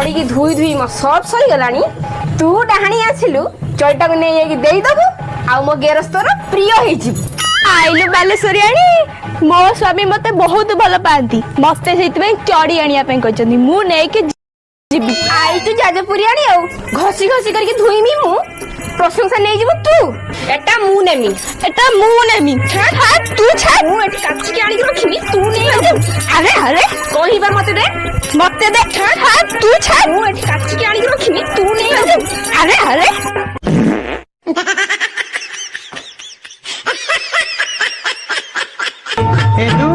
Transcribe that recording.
चढ़ी की धुई धुई मो सब सही गलानी तू डाहाणी आसिलु चढ़ीटा को नहीं देई दबु आ मो गेरस्तर प्रिय होई जिवु आइलु बालेश्वरियाणी मो स्वामी मते बहुत भल पाती मते से चढ़ी आनिया कहते मु नहीं जीवी आई तू जाजपुरियाणी आ घसी घसी करके धुईमी मु प्रशंसा नहीं जीवु तू एटा मु नेमी तू छाड़ मु एटी काची के आनी रखिमी तू नहीं अरे अरे कही बार मते दे तू छाड़ मु एटी काची के आनी रखिमी तू नहीं अरे अरे Edu